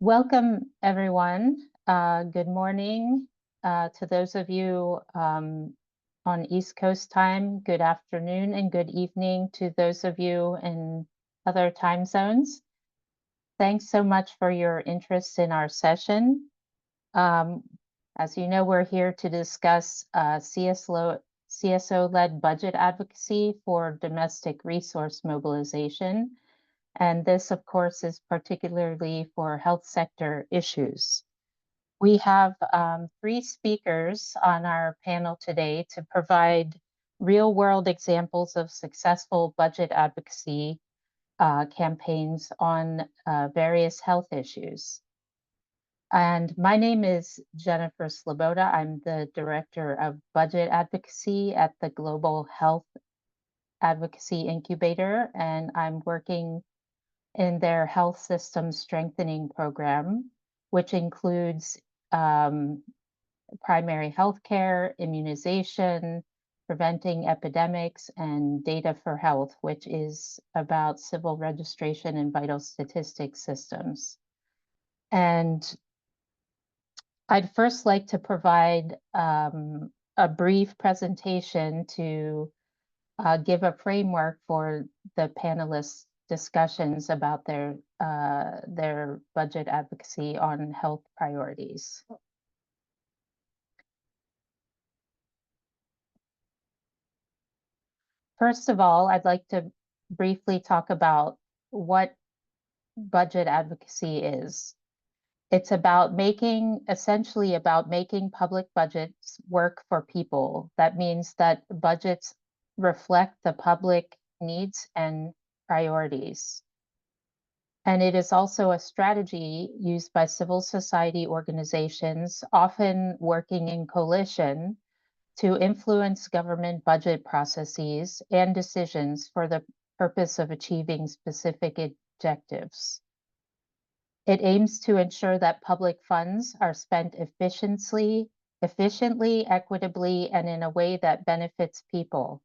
Welcome, everyone. Good morning to those of you on East Coast time. Good afternoon and good evening to those of you in other time zones. Thanks so much for your interest in our session. As you know, we're here to discuss CSO-led budget advocacy for domestic resource mobilization. And this, of course, is particularly for health sector issues. We have 3 speakers on our panel today to provide real-world examples of successful budget advocacy campaigns on various health issues. And my name is Jennifer Sloboda. I'm the Director of Budget Advocacy at the Global Health Advocacy Incubator, and I'm working in their health system strengthening program, which includes primary health care, immunization, preventing epidemics, and data for health, which is about civil registration and vital statistics systems. And I'd first like to provide a brief presentation to give a framework for the panelists' discussions about their budget advocacy on health priorities. First of all, I'd like to briefly talk about what budget advocacy is. It's about essentially about making public budgets work for people. That means that budgets reflect the public needs and priorities. And it is also a strategy used by civil society organizations, often working in coalition, to influence government budget processes and decisions for the purpose of achieving specific objectives. It aims to ensure that public funds are spent efficiently, equitably, and in a way that benefits people.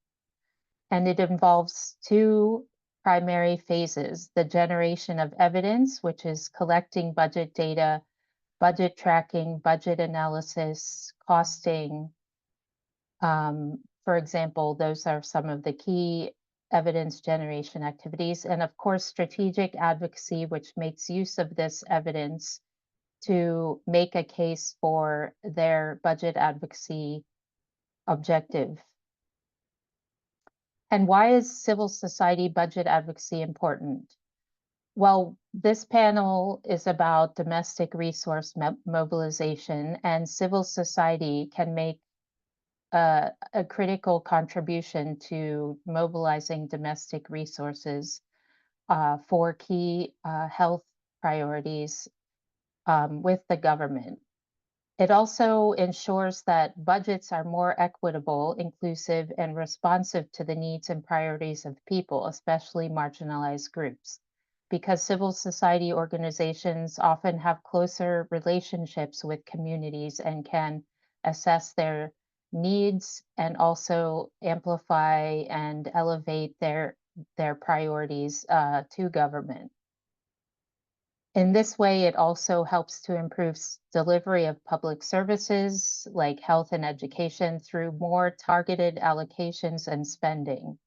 And it involves 2 primary phases: the generation of evidence, which is collecting budget data, budget tracking, budget analysis, costing. For example, those are some of the key evidence generation activities. And of course, strategic advocacy, which makes use of this evidence to make a case for their budget advocacy objective. And why is civil society budget advocacy important? Well, this panel is about domestic resource mobilization, and civil society can make a critical contribution to mobilizing domestic resources for key health priorities with the government. It also ensures that budgets are more equitable, inclusive, and responsive to the needs and priorities of people, especially marginalized groups, because civil society organizations often have closer relationships with communities and can assess their needs and also amplify and elevate their priorities to government. In this way, it also helps to improve delivery of public services like health and education through more targeted allocations and spending.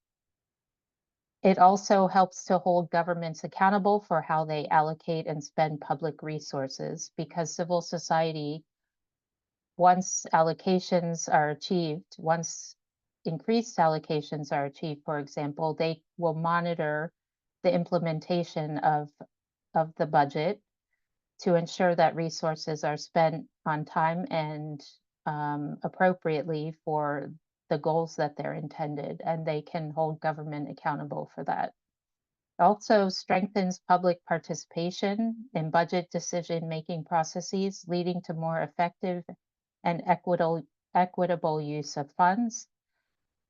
It also helps to hold governments accountable for how they allocate and spend public resources, because civil society, once increased allocations are achieved, for example, they will monitor the implementation of the budget to ensure that resources are spent on time and appropriately for the goals that they're intended, and they can hold government accountable for that. It also strengthens public participation in budget decision-making processes, leading to more effective and equitable use of funds.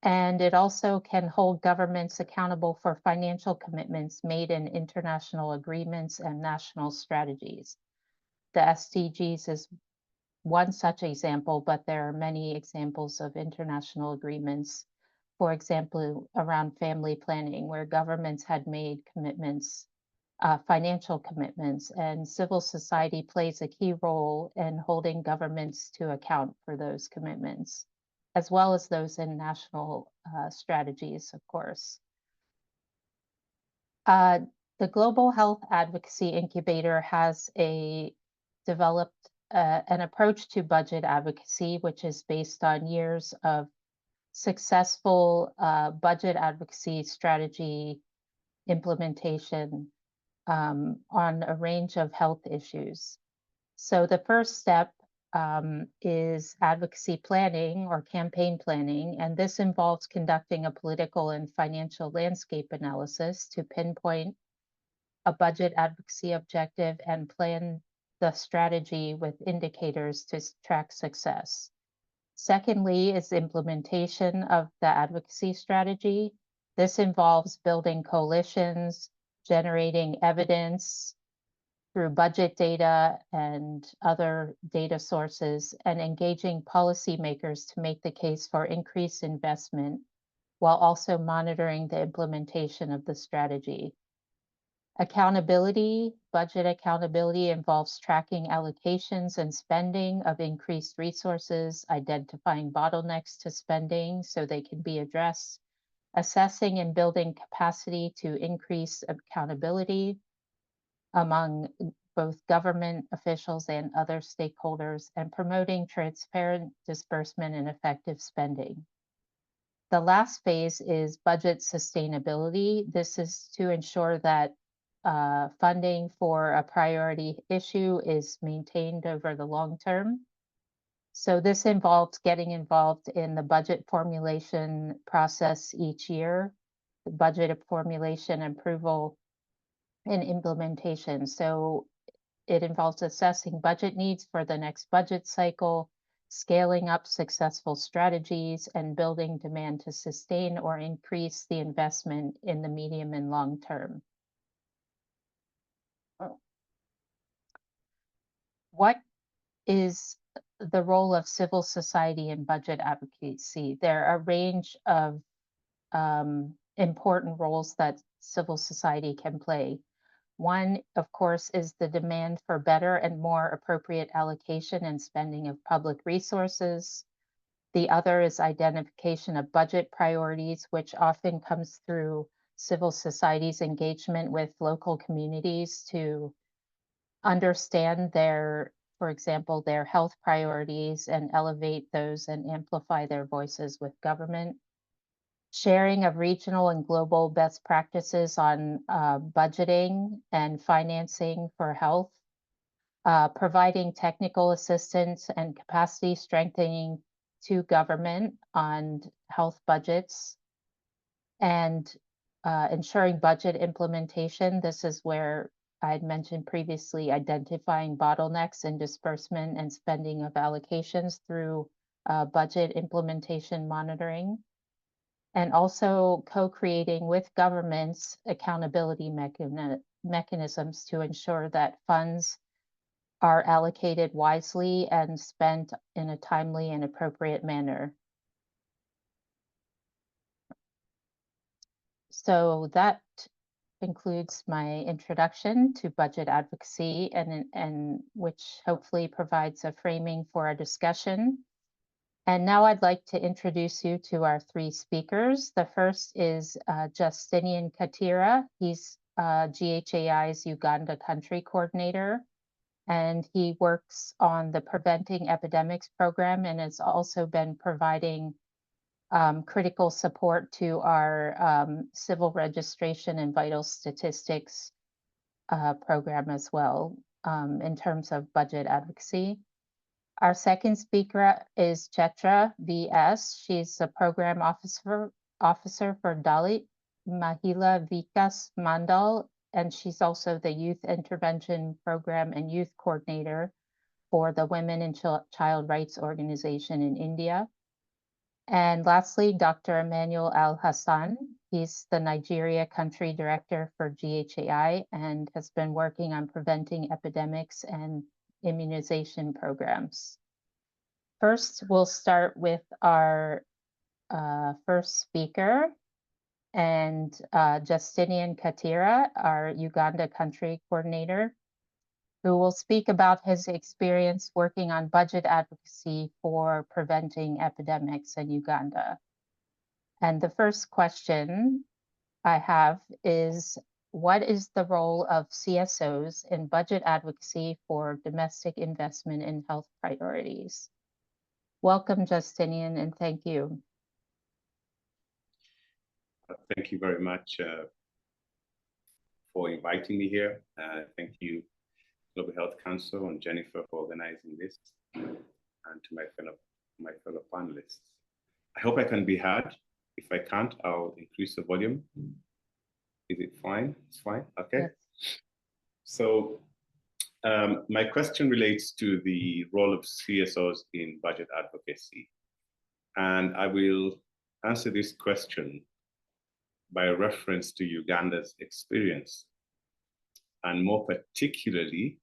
And it also can hold governments accountable for financial commitments made in international agreements and national strategies. The SDGs is one such example, but there are many examples of international agreements, for example, around family planning, where governments had made commitments financial commitments, and civil society plays a key role in holding governments to account for those commitments, as well as those in national strategies, of course. The Global Health Advocacy Incubator has developed an approach to budget advocacy, which is based on years of successful budget advocacy strategy implementation on a range of health issues. So the first step is advocacy planning or campaign planning, and this involves conducting a political and financial landscape analysis to pinpoint a budget advocacy objective and plan the strategy with indicators to track success. Secondly is implementation of the advocacy strategy. This involves building coalitions, generating evidence through budget data and other data sources, and engaging policymakers to make the case for increased investment while also monitoring the implementation of the strategy. Accountability, budget accountability involves tracking allocations and spending of increased resources, identifying bottlenecks to spending so they can be addressed, assessing and building capacity to increase accountability among both government officials and other stakeholders, and promoting transparent disbursement and effective spending. The last phase is budget sustainability. This is to ensure that funding for a priority issue is maintained over the long term. So this involves getting involved in the budget formulation process each year, the budget formulation, approval, and implementation. So it involves assessing budget needs for the next budget cycle, scaling up successful strategies, and building demand to sustain or increase the investment in the medium and long term. What is the role of civil society in budget advocacy? There are a range of important roles that civil society can play. One, of course, is the demand for better and more appropriate allocation and spending of public resources. The other is identification of budget priorities, which often comes through civil society's engagement with local communities to understand for example, their health priorities and elevate those and amplify their voices with government. Sharing of regional and global best practices on budgeting and financing for health, providing technical assistance and capacity strengthening to government on health budgets, and ensuring budget implementation. This is where I had mentioned previously, identifying bottlenecks in disbursement and spending of allocations through budget implementation monitoring, and also co-creating with governments accountability mechanisms to ensure that funds are allocated wisely and spent in a timely and appropriate manner. So that includes my introduction to budget advocacy, and which hopefully provides a framing for our discussion. And now I'd like to introduce you to our three speakers. The first is Justinian Katira. He's GHAI's Uganda Country Coordinator, and he works on the Preventing Epidemics program and has also been providing critical support to our civil registration and vital statistics program as well in terms of budget advocacy. Our second speaker is Chetra V.S. She's a program officer for Dalit Mahila Vikas Mandal, and she's also the Youth Intervention Program and Youth Coordinator for the Women and Child Rights Organization in India. And lastly, Dr. Emmanuel Al-Hassan. He's the Nigeria Country Director for GHAI and has been working on preventing epidemics and immunization programs. First, we'll start with our first speaker, and Justinian Katira, our Uganda country coordinator, who will speak about his experience working on budget advocacy for preventing epidemics in Uganda. And the first question I have is, what is the role of CSOs in budget advocacy for domestic investment in health priorities? Welcome, Justinian, and thank you. Thank you very much for inviting me here. Thank you, Global Health Council, and Jennifer for organizing this, and to my fellow panelists. I hope I can be heard. If I can't, I'll increase the volume. Is it fine? It's fine. Okay. Yes. So my question relates to the role of CSOs in budget advocacy, and I will answer this question by reference to Uganda's experience. And more particularly,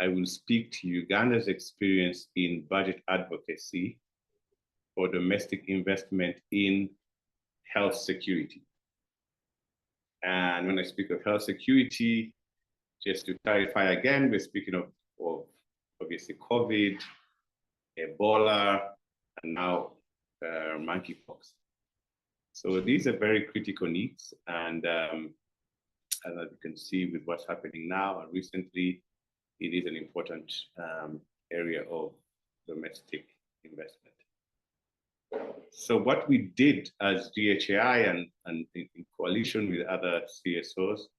I will speak to Uganda's experience in budget advocacy for domestic investment in health security. And when I speak of health security, just to clarify again, we're speaking of obviously COVID, Ebola, and now monkeypox. So these are very critical needs, and as you can see with what's happening now and recently, it is an important area of domestic investment. So what we did as GHAI and in coalition with other CSOs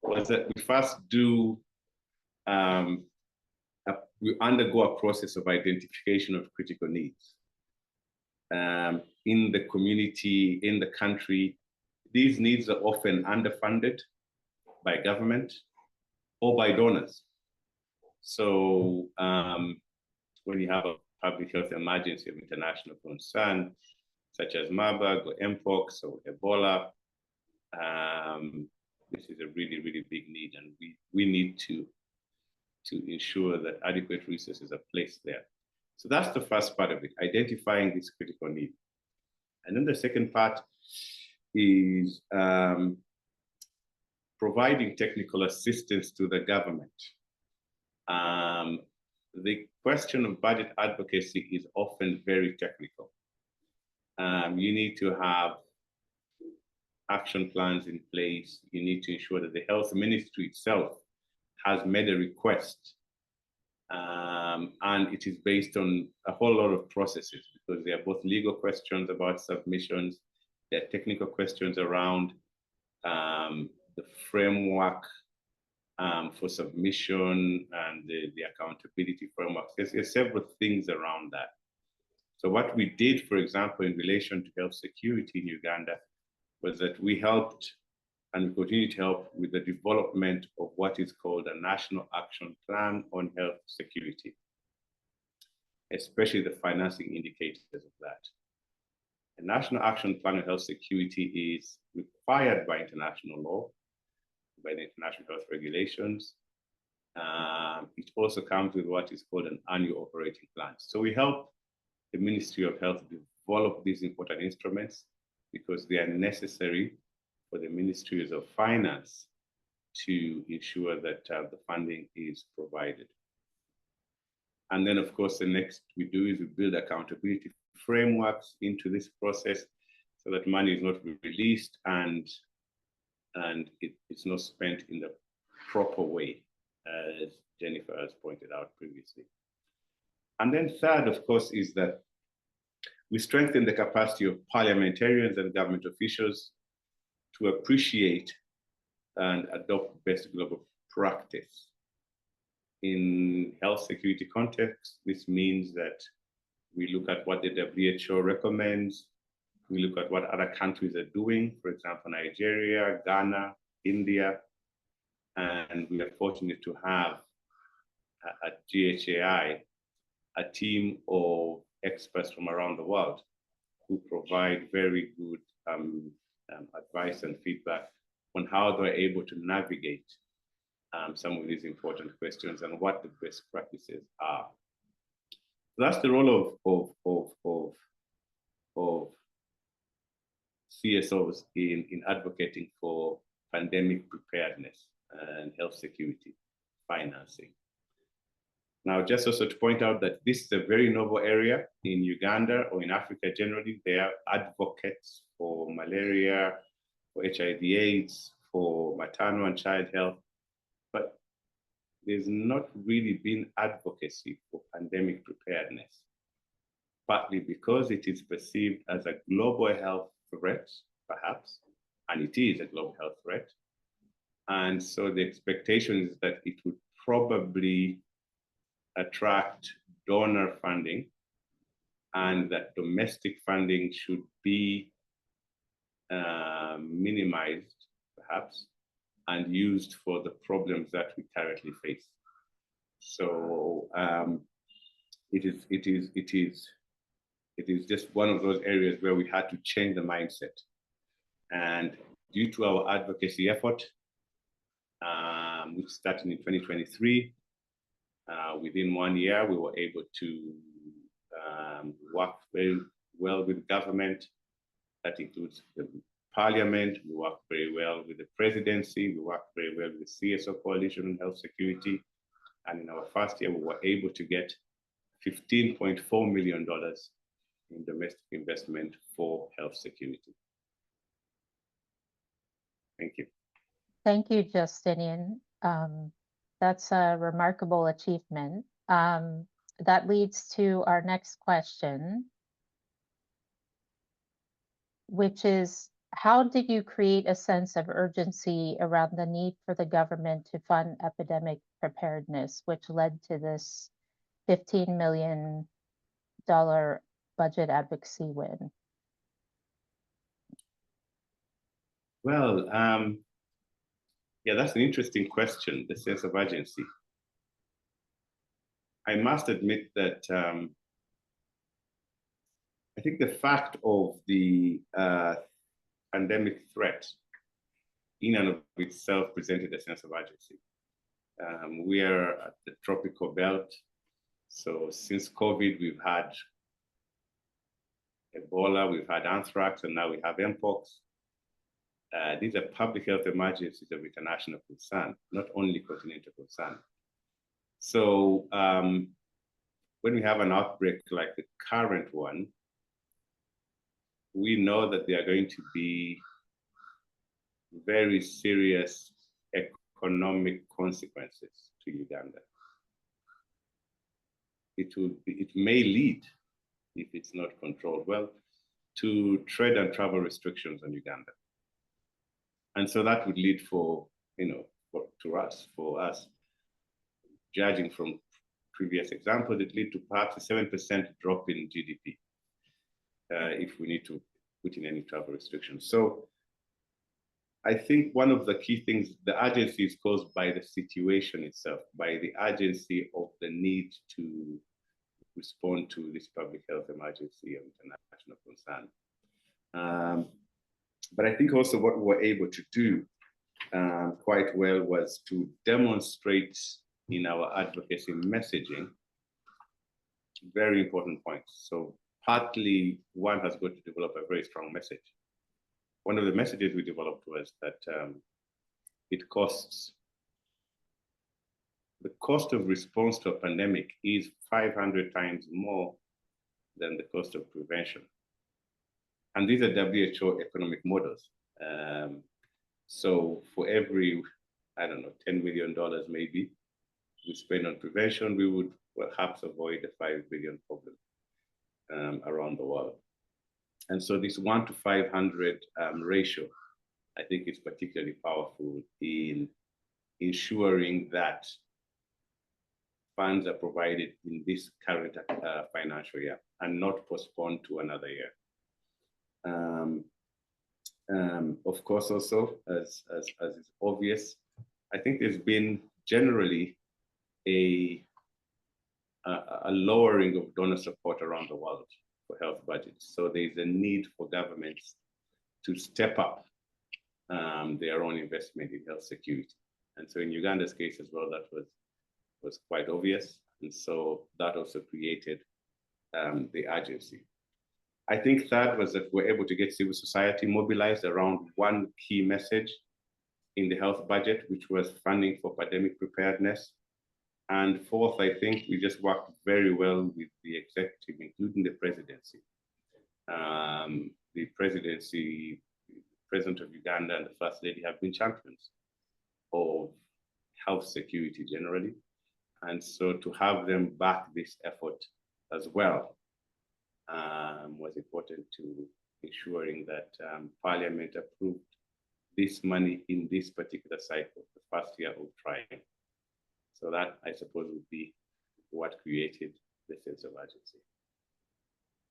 was that we first we undergo a process of identification of critical needs. In the community, in the country, these needs are often underfunded by government or by donors. So when you have a public health emergency of international concern, such as Marburg or Mpox or Ebola, this is a really, really big need, and we need to ensure that adequate resources are placed there. So that's the first part of it, identifying this critical need. And then the second part is providing technical assistance to the government. The question of budget advocacy is often very technical. You need to have action plans in place. You need to ensure that the health ministry itself has made a request. And it is based on a whole lot of processes, because there are both legal questions about submissions, there are technical questions around the framework for submission and the accountability framework. There's several things around that. So what we did, for example, in relation to health security in Uganda, was that we helped and we continue to help with the development of what is called a National Action Plan on Health Security, especially the financing indicators of that. A National Action Plan on Health Security is required by international law, by the international health regulations. It also comes with what is called an annual operating plan. So we help the Ministry of Health develop these important instruments because they are necessary for the Ministries of Finance to ensure that the funding is provided. And then, of course, the next we do is we build accountability frameworks into this process so that money is not released and it's not spent in the proper way, as Jennifer has pointed out previously. And then third, of course, is that we strengthen the capacity of parliamentarians and government officials to appreciate and adopt best global practice. In health security context, this means that we look at what the WHO recommends, we look at what other countries are doing, for example, Nigeria, Ghana, India, and we are fortunate to have at GHAI a team of experts from around the world who provide very good advice and feedback on how they're able to navigate some of these important questions and what the best practices are. So that's the role of CSOs in advocating for pandemic preparedness and health security financing. Now, just also to point out that this is a very novel area in Uganda or in Africa generally. They are advocates for malaria, for HIV/AIDS, for maternal and child health, but there's not really been advocacy for pandemic preparedness, partly because it is perceived as a global health threat, perhaps, and it is a global health threat. And so the expectation is that it would probably attract donor funding and that domestic funding should be minimized, perhaps, and used for the problems that we currently face. So it is just one of those areas where we had to change the mindset. And due to our advocacy effort, which started in 2023, within 1 year, we were able to work very well with government. That includes the parliament. We work very well with the presidency. We work very well with the CSO coalition on health security. And in our first year, we were able to get $15.4 million in domestic investment for health security. Thank you. Thank you, Justinian. That's a remarkable achievement. That leads to our next question, which is, how did you create a sense of urgency around the need for the government to fund epidemic preparedness, which led to this $15 million budget advocacy win? Well, yeah, that's an interesting question, the sense of urgency. I must admit that I think the fact of the pandemic threat in and of itself presented a sense of urgency. We are at the tropical belt. So since COVID, we've had Ebola, we've had anthrax, and now we have Mpox. These are public health emergencies of international concern, not only continental concern. So when we have an outbreak like the current one, we know that there are going to be very serious economic consequences to Uganda. It may lead, if it's not controlled well, to trade and travel restrictions on Uganda. And so that would lead for us, judging from previous examples, it lead to perhaps a 7% drop in GDP if we need to put in any travel restrictions. So I think one of the key things, the urgency is caused by the situation itself, by the urgency of the need to respond to this public health emergency of international concern. But I think also what we were able to do quite well was to demonstrate in our advocacy messaging very important points. So partly one has got to develop a very strong message. One of the messages we developed was that the cost of response to a pandemic is 500 times more than the cost of prevention. And these are WHO economic models. So for every, I don't know, $10 million maybe we spend on prevention, we would perhaps avoid a 5 billion problem around the world. And so this 1 to 500 ratio, I think is particularly powerful in ensuring that funds are provided in this current financial year and not postponed to another year. Of course, also, as is obvious, I think there's been generally a lowering of donor support around the world for health budgets. So there's a need for governments to step up their own investment in health security. And so in Uganda's case as well, that was quite obvious. And so that also created the urgency. I think third was that we're able to get civil society mobilized around one key message in the health budget, which was funding for pandemic preparedness. And fourth, I think we just worked very well with the executive, including the presidency. The presidency, President of Uganda and the First Lady have been champions of health security generally. And so to have them back this effort as well was important to ensuring that Parliament approved this money in this particular cycle, the first year of trying. So that, I suppose, would be what created the sense of urgency.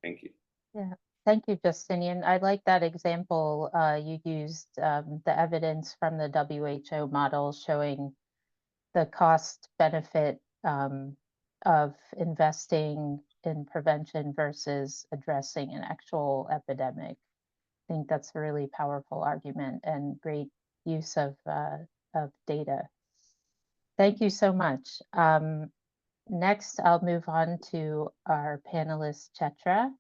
Thank you. Yeah, thank you, Justinian. I like that example. You used the evidence from the WHO model showing the cost benefit of investing in prevention versus addressing an actual epidemic. I think that's a really powerful argument and great use of data. Thank you so much. Next, I'll move on to our panelist, Chetra,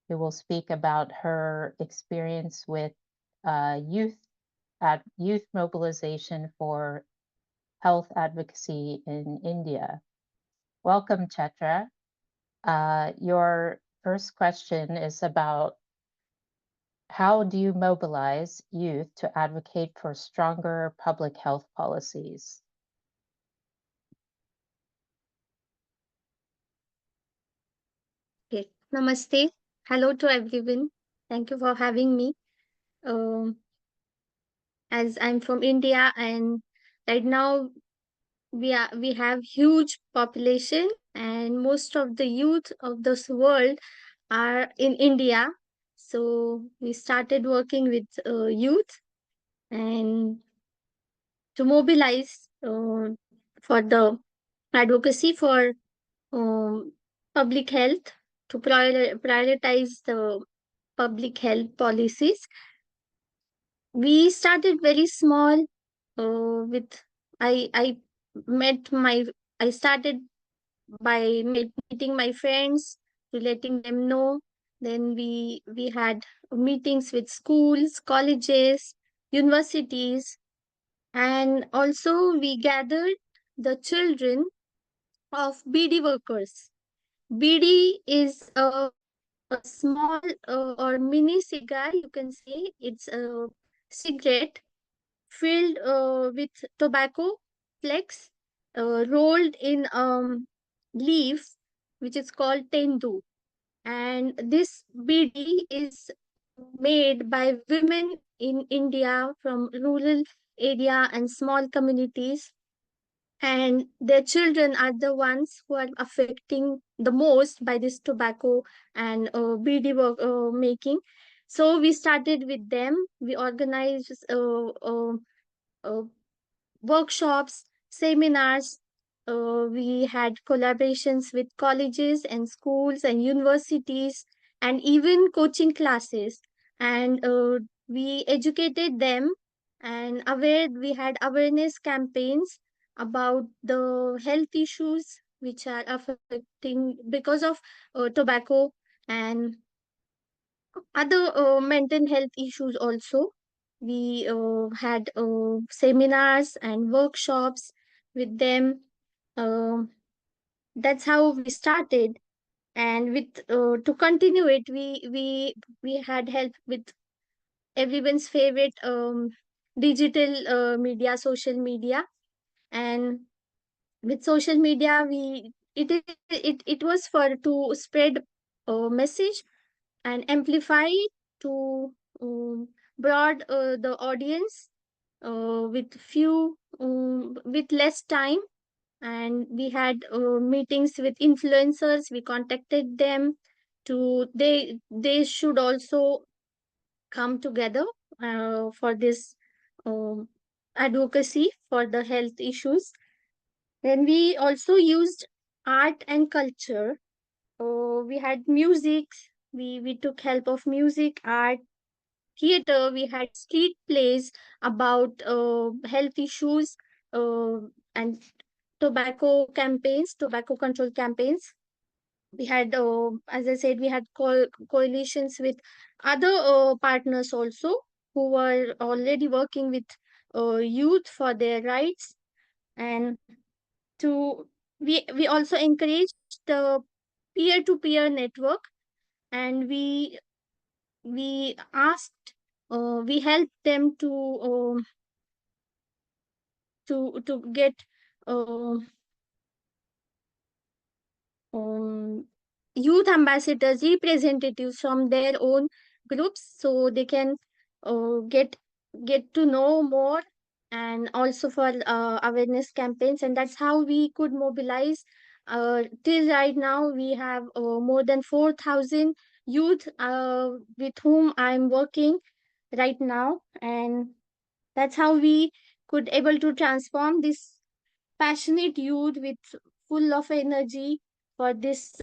who will speak about her experience with youth mobilization for health advocacy in India. Welcome, Chetra. Your first question is about how do you mobilize youth to advocate for stronger public health policies? Okay, namaste. Hello to everyone. Thank you for having me. As I'm from India, and right now we have huge population, and most of the youth of this world are in India. So we started working with youth and to mobilize for the advocacy for public health, to prioritize the public health policies. We started very small with I met my I started by meeting my friends, to letting them know. Then we had meetings with schools, colleges, universities, and also we gathered the children of BD workers. BD is a small or mini cigar, you can say. It's a cigarette filled with tobacco flakes, rolled in leaf, which is called tendu. And this BD is made by women in India from rural area and small communities, and their children are the ones who are affecting the most by this tobacco and BD work making. So we started with them. We organized uh, workshops, seminars. We had collaborations with colleges and schools and universities, and even coaching classes. And we educated them, and we had awareness campaigns about the health issues which are affecting because of tobacco and other mental health issues also. We had seminars and workshops with them. Um that's how we started, and with to continue it, we had help with everyone's favorite digital media, social media. And with social media, it was for to spread a message and amplify it to broad the audience with less time. And we had meetings with influencers. We contacted them to they should also come together for this um, advocacy for the health issues. Then we also used art and culture. We had music. We took help of music, art, theater. We had street plays about health issues and tobacco control campaigns. we had, as I said, we had coalitions with other partners also, who were already working with youth for their rights. And to we also encouraged the peer-to-peer network, and we asked, we helped them to get uh, um, youth ambassadors, representatives from their own groups, so they can get to know more, and also for awareness campaigns. And that's how we could mobilize. Till right now we have more than 4,000 youth with whom I'm working right now, and that's how we could able to transform this passionate youth with full of energy for this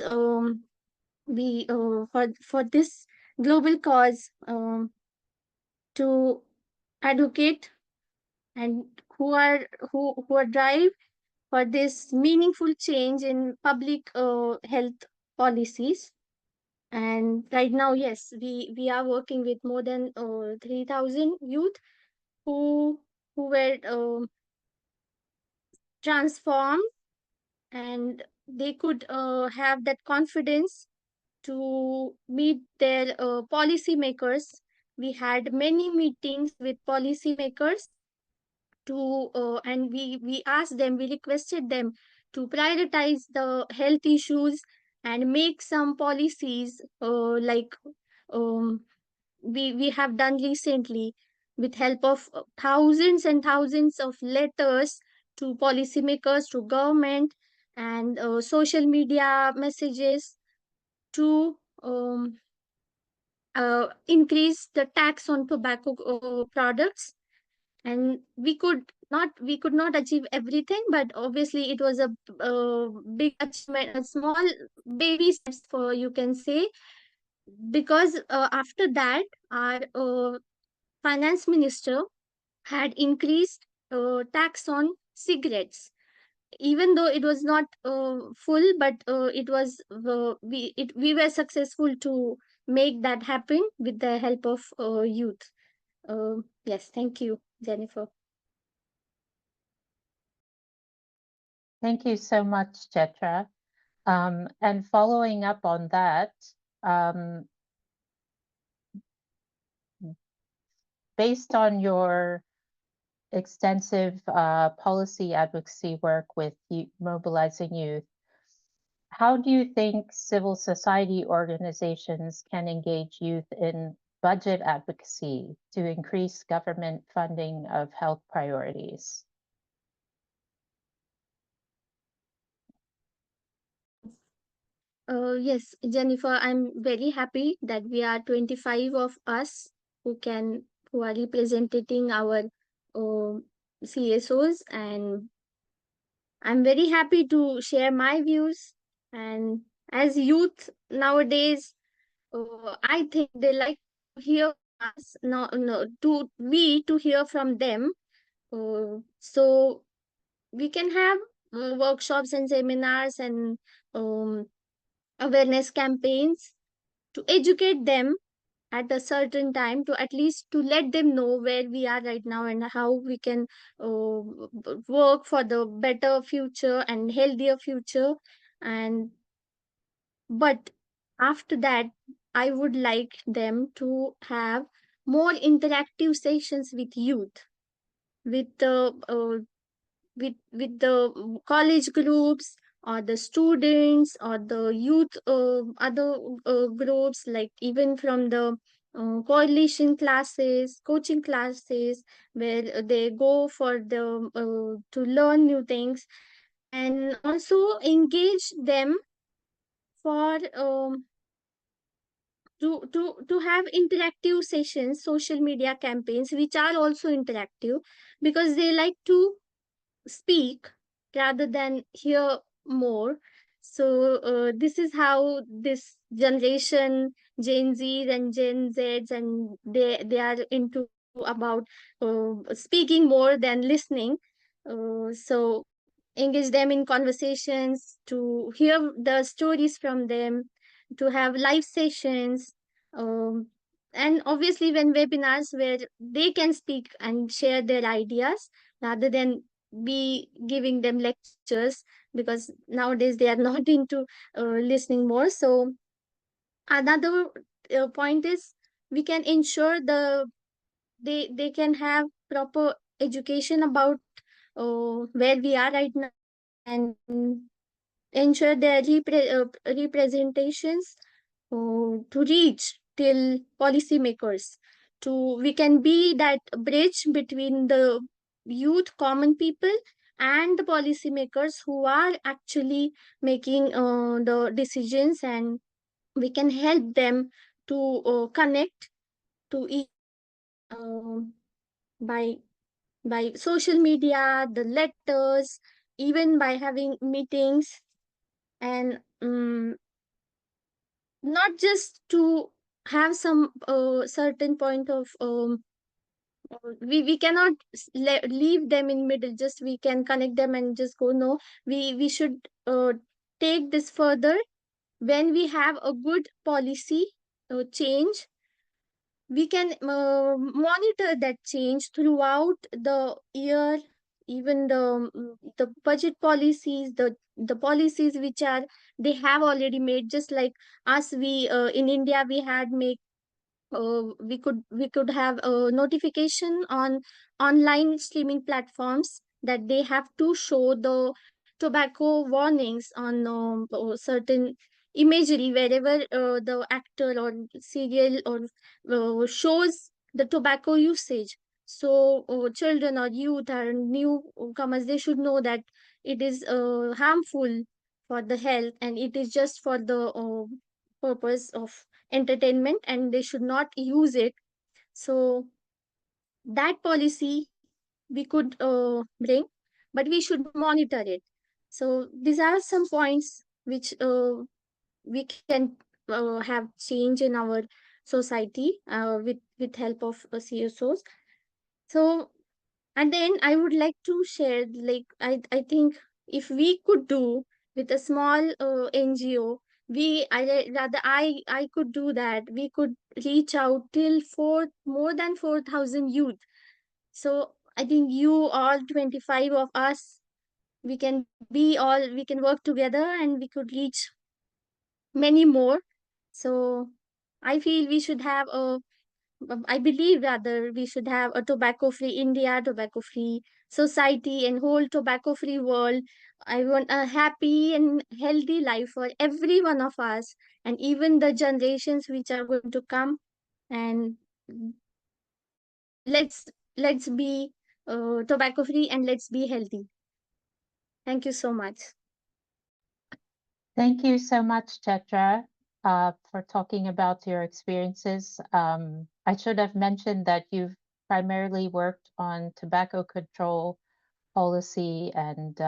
we for this global cause, to advocate, and who are drive for this meaningful change in public health policies. And right now, yes, we are working with more than 3,000 youth who were transformed, and they could have that confidence to meet their policymakers. We had many meetings with policymakers and we asked them, we requested them to prioritize the health issues and make some policies, like um, we have done recently, with help of thousands and thousands of letters to policymakers, to government, and social media messages to increase the tax on tobacco products. And we could not achieve everything, but obviously it was a big achievement, a small baby steps, for you can say, because after that our finance minister had increased tax on cigarettes, even though it was not full, but it was we were successful to make that happen with the help of youth. Yes, thank you, Jennifer. Thank you so much, Jetra. And following up on that, um, based on your extensive policy advocacy work with mobilizing youth, how do you think civil society organizations can engage youth in budget advocacy to increase government funding of health priorities? Yes, Jennifer, I'm very happy that we are 25 of us who are representing our uh, CSOs, and I'm very happy to share my views. And as youth nowadays, I think they like to hear us, no, to hear from them. So we can have workshops and seminars and um, awareness campaigns to educate them at a certain time, to at least to let them know where we are right now and how we can work for the better future and healthier future. And but after that, I would like them to have more interactive sessions with youth, with the with the college groups, or the students, or the youth other groups, like even from the coalition classes, coaching classes, where they go for the to learn new things, and also engage them for to have interactive sessions, social media campaigns which are also interactive, because they like to speak rather than hear more. So this is how this generation, Gen Zs and Gen Zs, and they are into about speaking more than listening. So engage them in conversations, to hear the stories from them, to have live sessions, um, and obviously when webinars where they can speak and share their ideas rather than be giving them lectures, because nowadays they are not into listening more. So another point is we can ensure they can have proper education about where we are right now, and ensure their representations to reach till policymakers. To we can be that bridge between the youth, common people, and the policymakers who are actually making the decisions, and we can help them to connect to each um by social media, the letters, even by having meetings, and not just to have some certain point of we cannot leave them in middle, just we can connect them and just go. No, we should take this further. When we have a good policy change, we can monitor that change throughout the year. Even the budget policies, the policies which are they have already made, just like us, we in India we had made we could have a notification on online streaming platforms that they have to show the tobacco warnings on certain imagery wherever the actor or serial or shows the tobacco usage. So children or youth or newcomers, they should know that it is harmful for the health, and it is just for the purpose of entertainment, and they should not use it. So that policy we could bring, but we should monitor it. So these are some points which we can have change in our society with help of CSOs. So and then I would like to share, like I think if we could do with a small NGO, I could do that. We could reach out till more than 4,000 youth. So I think you all 25 of us, we can work together and we could reach many more. So I feel we should have a I believe rather we should have a tobacco free India, tobacco free society, and whole tobacco free world. I want a happy and healthy life for every one of us, and even the generations which are going to come. And let's be tobacco free, and let's be healthy. Thank you so much. Thank you so much, Chetra, for talking about your experiences. I should have mentioned that you've primarily worked on tobacco control policy and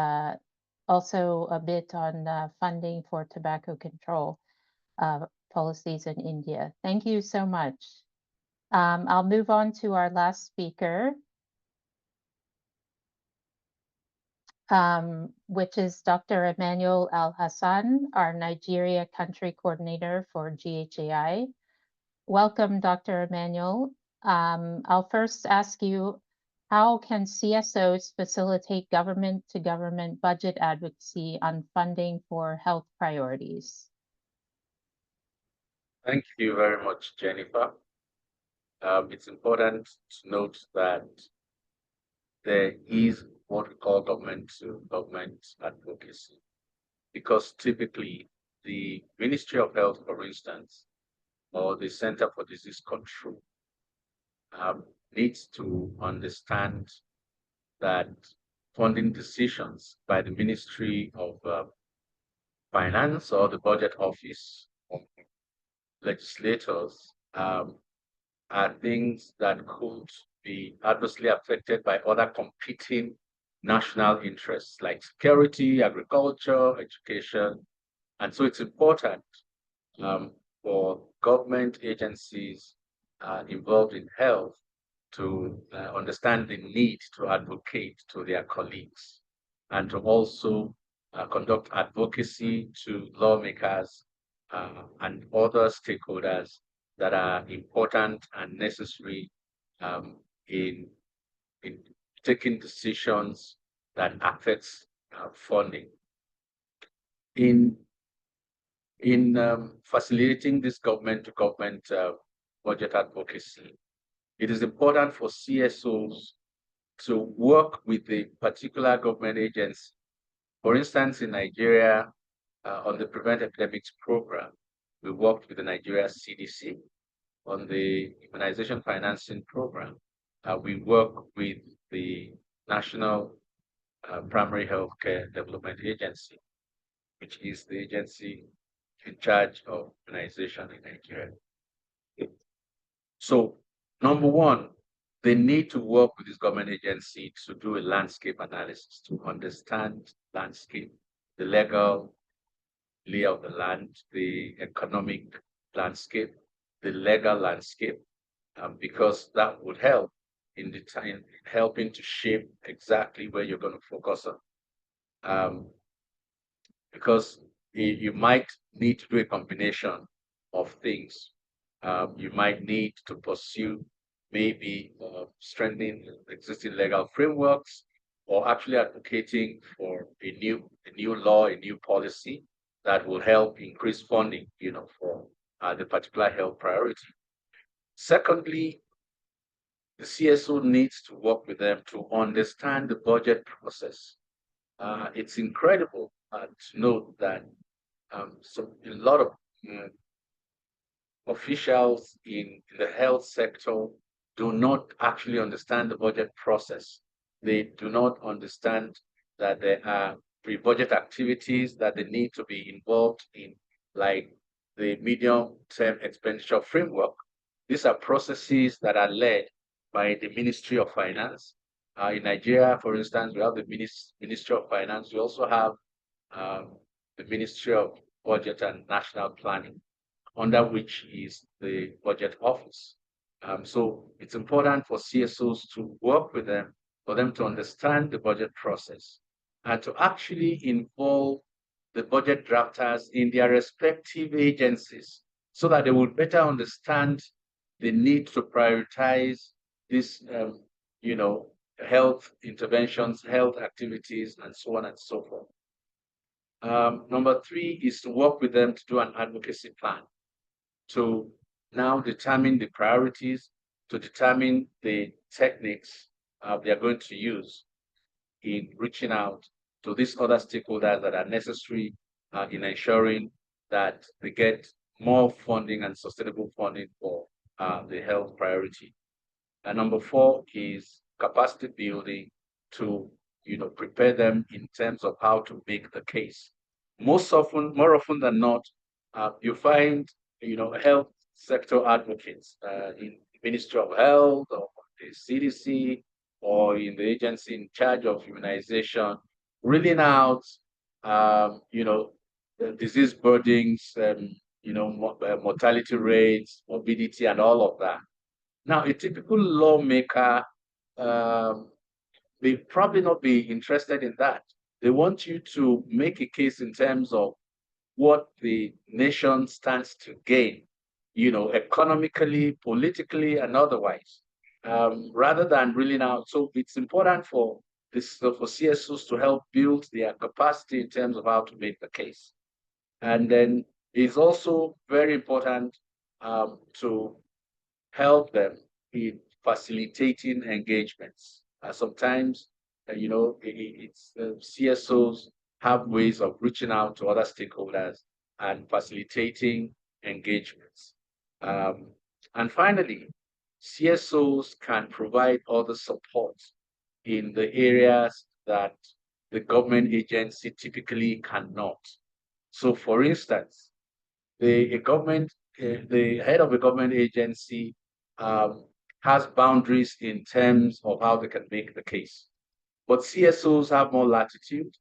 also a bit on funding for tobacco control policies in India. Thank you so much. I'll move on to our last speaker, which is Dr. Emmanuel Al-Hassan, our Nigeria Country Coordinator for GHAI. Welcome, Dr. Emmanuel. I'll first ask you, how can CSOs facilitate government-to-government budget advocacy on funding for health priorities? Thank you very much, Jennifer. It's important to note that there is what we call government-to-government advocacy, because typically the Ministry of Health, for instance, or the Center for Disease Control needs to understand that funding decisions by the Ministry of Finance or the Budget Office of legislators are things that could be adversely affected by other competing national interests like security, agriculture, education. And so it's important for government agencies involved in health to understand the need to advocate to their colleagues and to also conduct advocacy to lawmakers and other stakeholders that are important and necessary um, in, in taking decisions that affects funding. In facilitating this government-to-government budget advocacy, it is important for CSOs to work with the particular government agency. For instance, in Nigeria, on the Prevent Epidemics program, we worked with the Nigeria CDC. On the immunization financing program, we work with the National Primary Healthcare Development Agency, which is the agency in charge of immunization in Nigeria. So, number one, they need to work with this government agency to do a landscape analysis, to understand landscape, the legal lay of the land, the economic landscape, the legal landscape, because that would help in helping to shape exactly where you're going to focus on. Because you might need to do a combination of things. You might need to pursue maybe strengthening existing legal frameworks, or actually advocating for a new law, a new policy that will help increase funding, for the particular health priority. Secondly, the CSO needs to work with them to understand the budget process. It's incredible to note that a lot of officials in the health sector do not actually understand the budget process. They do not understand that there are pre-budget activities that they need to be involved in, like the medium-term expenditure framework. These are processes that are led by the Ministry of Finance. In Nigeria, for instance, we have the Ministry of Finance. We also have the Ministry of Budget and National Planning, under which is the Budget Office. So it's important for CSOs to work with them, for them to understand the budget process, and to actually involve the budget drafters in their respective agencies, so that they would better understand the need to prioritize this, health interventions, health activities, and so on and so forth. Number three is to work with them to do an advocacy plan, to now determine the priorities, to determine the techniques they are going to use in reaching out to these other stakeholders that are necessary in ensuring that they get more funding and sustainable funding for the health priority. And number four is capacity building to prepare them in terms of how to make the case. More often than not, you find health sector advocates in the Ministry of Health or the CDC or in the agency in charge of immunization, reeling out disease burdens, mortality rates, morbidity, and all of that. Now, a typical lawmaker may probably not be interested in that. They want you to make a case in terms of what the nation stands to gain, economically, politically, and otherwise, rather than reeling out. So it's important for CSOs to help build their capacity in terms of how to make the case. And then it's also very important to help them in facilitating engagements. Sometimes, CSOs have ways of reaching out to other stakeholders and facilitating engagements. And finally, CSOs can provide other support in the areas that the government agency typically cannot. So, for instance, the head of a government agency has boundaries in terms of how they can make the case. But CSOs have more latitude.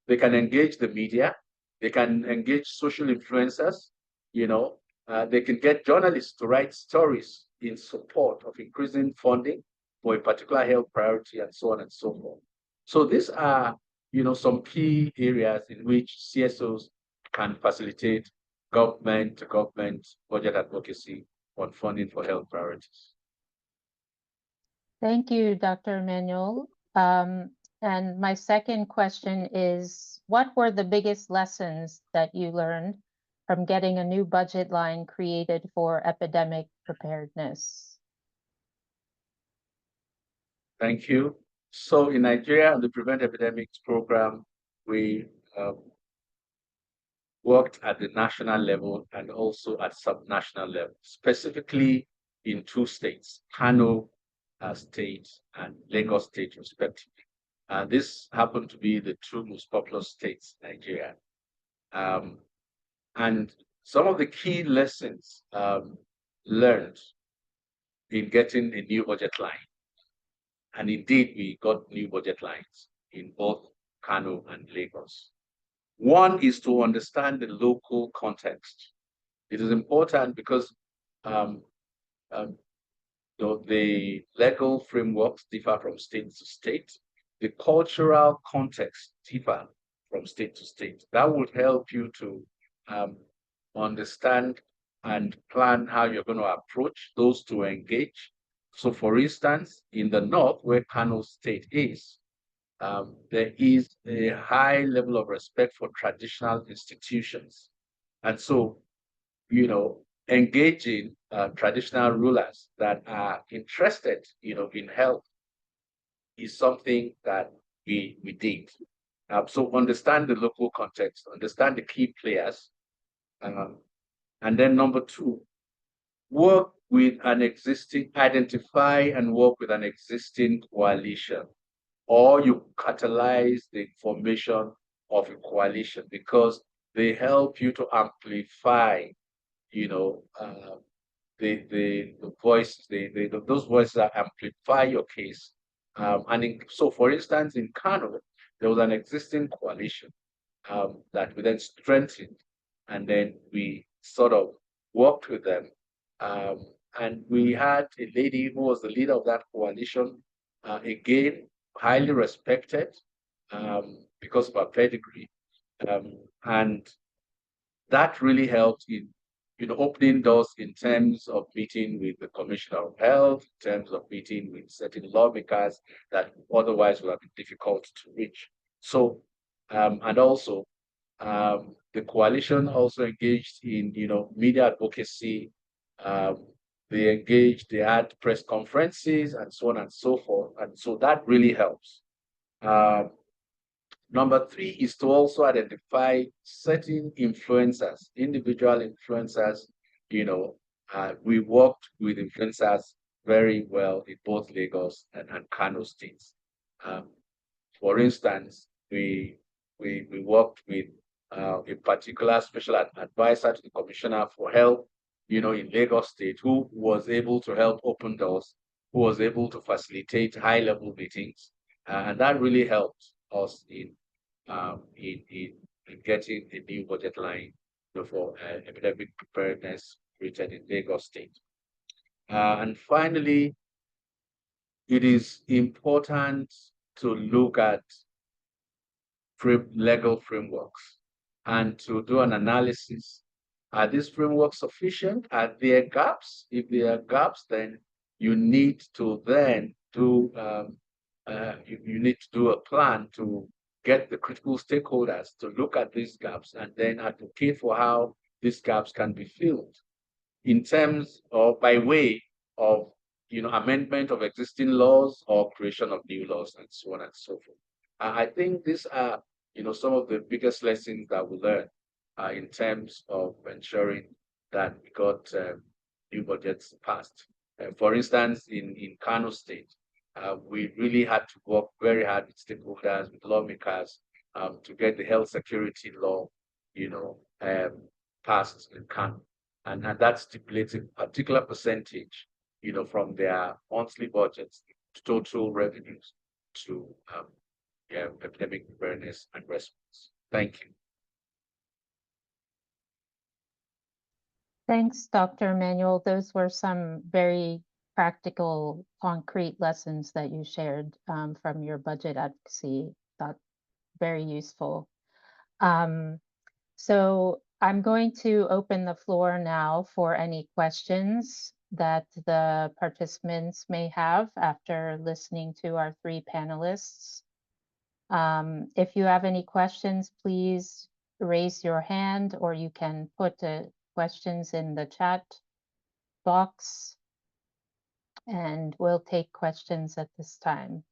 They can engage the media. They can engage social influencers. They can get journalists to write stories in support of increasing funding for a particular health priority, and so on and so forth. So these are some key areas in which CSOs can facilitate government-to-government budget advocacy on funding for health priorities. Thank you, Dr. Manuel. And my second question is, what were the biggest lessons that you learned from getting a new budget line created for epidemic preparedness? Thank you. So in Nigeria, on the Prevent Epidemics program, we worked at the national level and also at subnational level, specifically in two states, Kano State and Lagos State, respectively. This happened to be the two most populous states in Nigeria. And some of the key lessons learned in getting a new budget line, and indeed we got new budget lines in both Kano and Lagos. One is to understand the local context. It is important because the legal frameworks differ from state to state. The cultural context differ from state to state. That would help you to understand and plan how you're going to approach those to engage. So, for instance, in the north, where Kano State is, there is a high level of respect for traditional institutions. And so, engaging traditional rulers that are interested, in health is something that we did. So understand the local context, understand the key players. And then number two, identify and work with an existing coalition, or you catalyze the formation of a coalition because they help you to amplify, the voices, those voices that amplify your case. So, for instance, in Kano, there was an existing coalition that we then strengthened, and then we sort of worked with them. And we had a lady who was the leader of that coalition, again, highly respected because of her pedigree. And that really helped in opening doors in terms of meeting with the Commissioner of Health, in terms of meeting with certain lawmakers that otherwise would have been difficult to reach. So, and also, the coalition also engaged in, media advocacy. They had press conferences and so on and so forth. And so that really helps. Number three is to also identify certain influencers, individual influencers. We worked with influencers very well in both Lagos and Kano states. For instance, we worked with a particular special advisor to the Commissioner for Health, in Lagos State, who was able to help open doors, who was able to facilitate high-level meetings, and that really helped us in getting a new budget line for epidemic preparedness created in Lagos State. And finally, it is important to look at legal frameworks and to do an analysis. Are these frameworks sufficient? Are there gaps? If there are gaps, then you need to then do you need to do a plan to get the critical stakeholders to look at these gaps and then advocate for how these gaps can be filled in terms of by way of amendment of existing laws or creation of new laws and so on and so forth. I think these are some of the biggest lessons that we learned in terms of ensuring that we got new budgets passed. For instance, in Kano State, we really had to work very hard with stakeholders, with lawmakers, to get the health security law, passed in Kano. And that stipulates a particular percentage, from their monthly budgets to total revenues to epidemic preparedness and response. Thank you. Thanks, Dr. Manuel. Those were some very practical, concrete lessons that you shared from your budget advocacy. Thought very useful. So I'm going to open the floor now for any questions that the participants may have after listening to our three panelists. If you have any questions, please raise your hand, or you can put questions in the chat box, and we'll take questions at this time.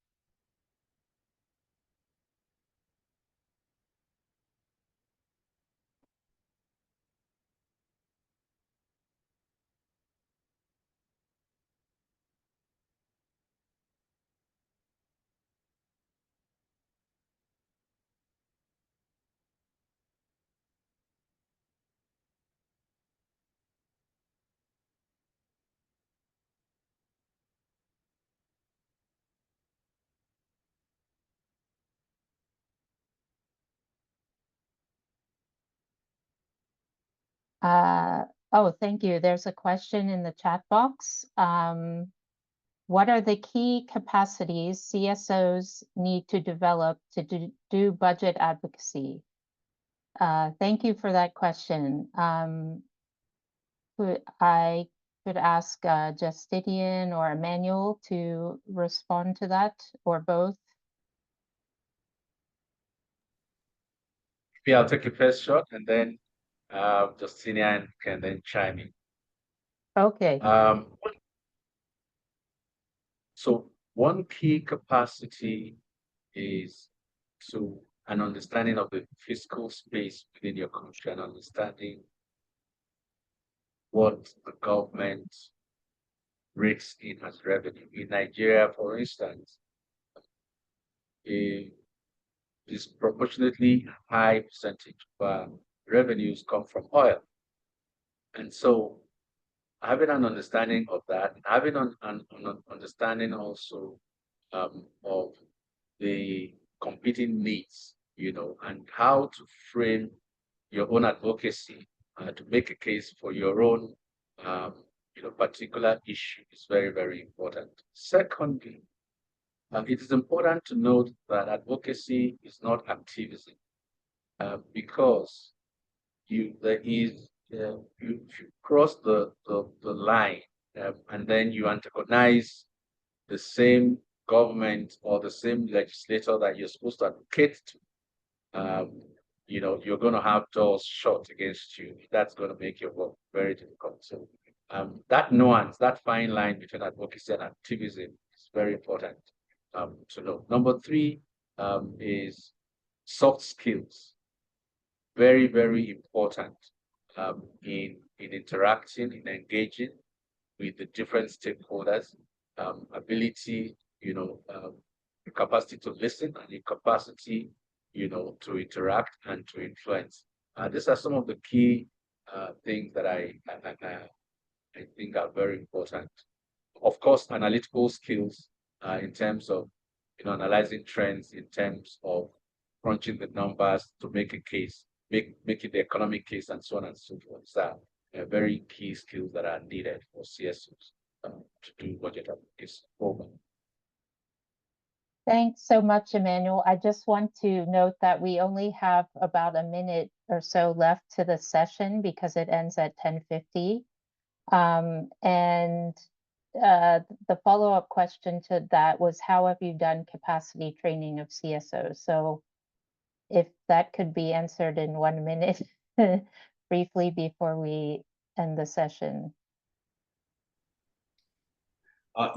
Oh, thank you. There's a question in the chat box. What are the key capacities CSOs need to develop to do budget advocacy? Thank you for that question. I could ask Justidian or Emmanuel to respond to that, or both. Yeah, I'll take a first shot, and then Justinian can then chime in. Okay. So one key capacity is an understanding of the fiscal space within your country and understanding what the government rakes in as revenue. In Nigeria, for instance, a disproportionately high percentage of our revenues come from oil. And so having an understanding of that, having an understanding also of the competing needs, and how to frame your own advocacy to make a case for your own, particular issue is very, very important. Secondly, it is important to note that advocacy is not activism, because you cross the line, and then you antagonize the same government or the same legislator that you're supposed to advocate to, you're going to have doors shut against you. That's going to make your work very difficult. So that nuance, that fine line between advocacy and activism is very important to know. Number three is soft skills. Very, very important in interacting, in engaging with the different stakeholders. Ability, the capacity to listen, and the capacity, to interact and to influence. These are some of the key things that I think are very important. Of course, analytical skills in terms of analyzing trends, in terms of crunching the numbers to make a case, making the economic case, and so on and so forth. These are very key skills that are needed for CSOs to do budget advocacy. Thanks so much, Emmanuel. I just want to note that we only have about a minute or so left to the session because it ends at 10:50. And the follow-up question to that was, how have you done capacity training of CSOs? So if that could be answered in 1 minute briefly before we end the session.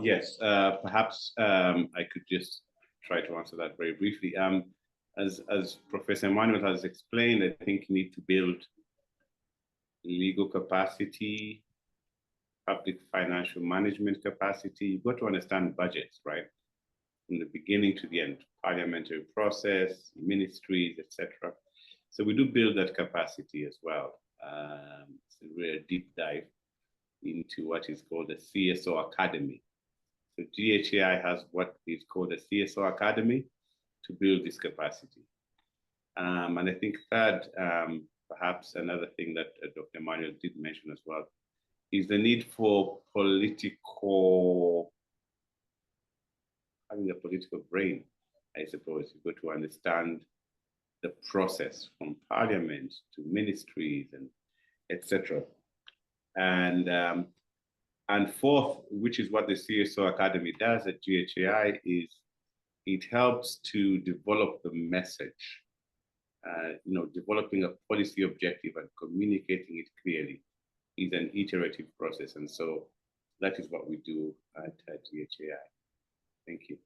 Yes, perhaps I could just try to answer that very briefly. As Professor Emmanuel has explained, I think you need to build legal capacity, public financial management capacity. You've got to understand budgets, right? From the beginning to the end, parliamentary process, ministries, etc. So we do build that capacity as well. It's a real deep dive into what is called the CSO Academy. So GHAI has what is called the CSO Academy to build this capacity. And I think third, perhaps another thing that Dr. Emmanuel did mention as well, is the need for having a political brain, I suppose. You've got to understand the process from parliament to ministries and etc. And fourth, which is what the CSO Academy does at GHAI, is it helps to develop the message, developing a policy objective and communicating it clearly is an iterative process. And so that is what we do at GHAI. Thank you.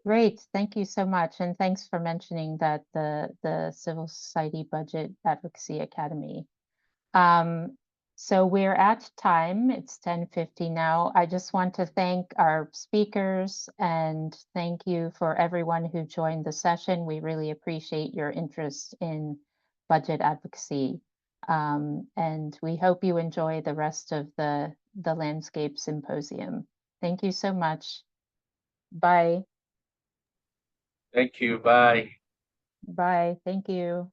Great, thank you so much. And thanks for mentioning that the Civil Society Budget Advocacy Academy. So we're at time, it's 10:50 now. I just want to thank our speakers and thank you for everyone who joined the session. We really appreciate your interest in budget advocacy. And we hope you enjoy the rest of the Landscape Symposium. Thank you so much. Bye. Thank you. Bye. Bye. Thank you.